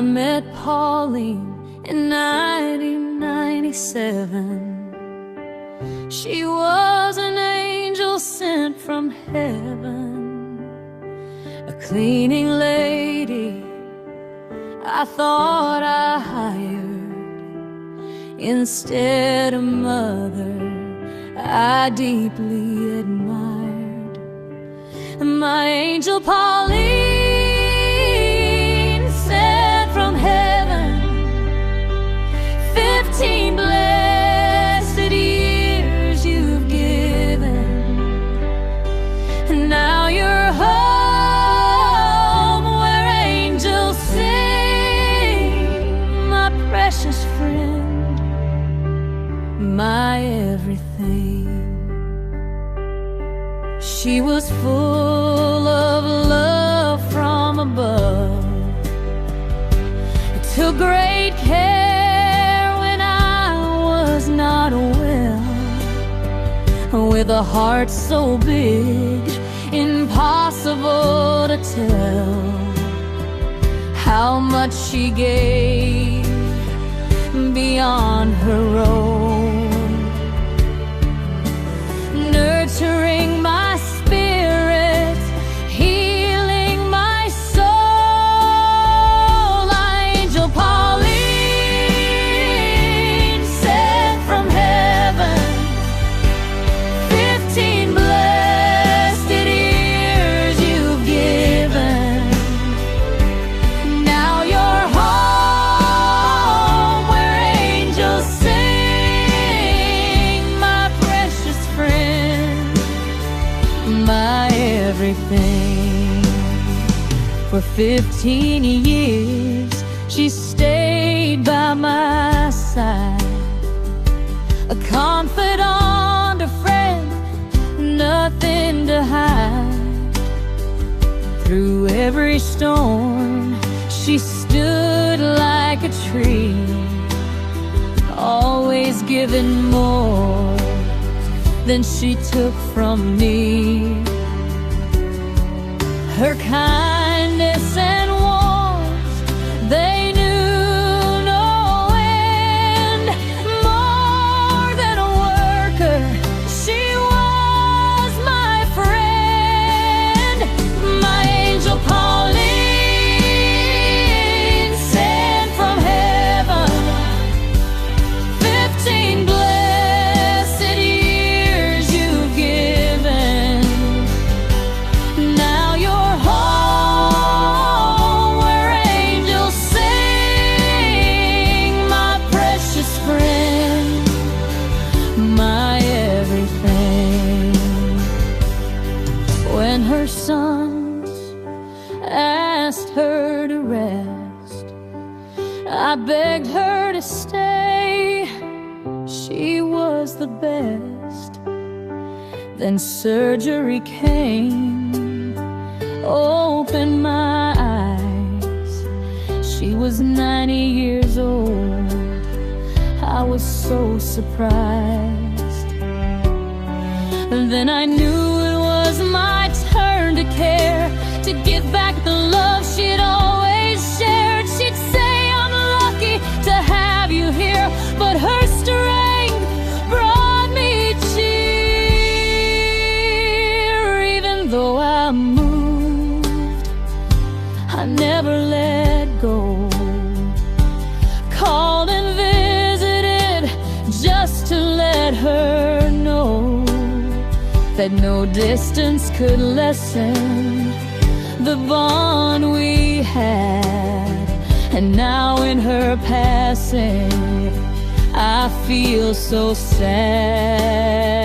met Pauline in 1997. She was an angel sent from heaven, a cleaning lady I thought I hired instead of mother I deeply admired. My angel Pauline sent from heaven, 15 blessed years you've given, and now you're home where angels sing. My precious friend, my everything. She was full of love from above, took great care when I was not well, with a heart so big, impossible to tell how much she gave beyond her own, nurturing my spirit, healing my soul. Angel Pauline sent from heaven, 15 blessed years you've given. Now you're home where angels sing. My precious friend, my everything. For 15 years she stayed by my side, a confidant, a friend, nothing to hide. Through every storm she stood like a tree, always giving more than she took from me. Her kindness and warmth, they knew no end. More than a worker, she was my friend. My angel Pauline sent from heaven, 15 blessed years you've given. Now you're home where angels sing. My precious friend, my everything. When her sons asked her to rest, I begged her to stay. She was the best. Then surgery came, opened my eyes. She was 90 years old. I was so surprised. Then I knew it was my turn to care, to give back the love she'd always shared. She'd say, I'm lucky to have you here, but her strength brought me cheer. Even though I moved, I never let go. Called and visited just to let her know that no distance could lessen the bond we had. And now in her passing, I feel so sad.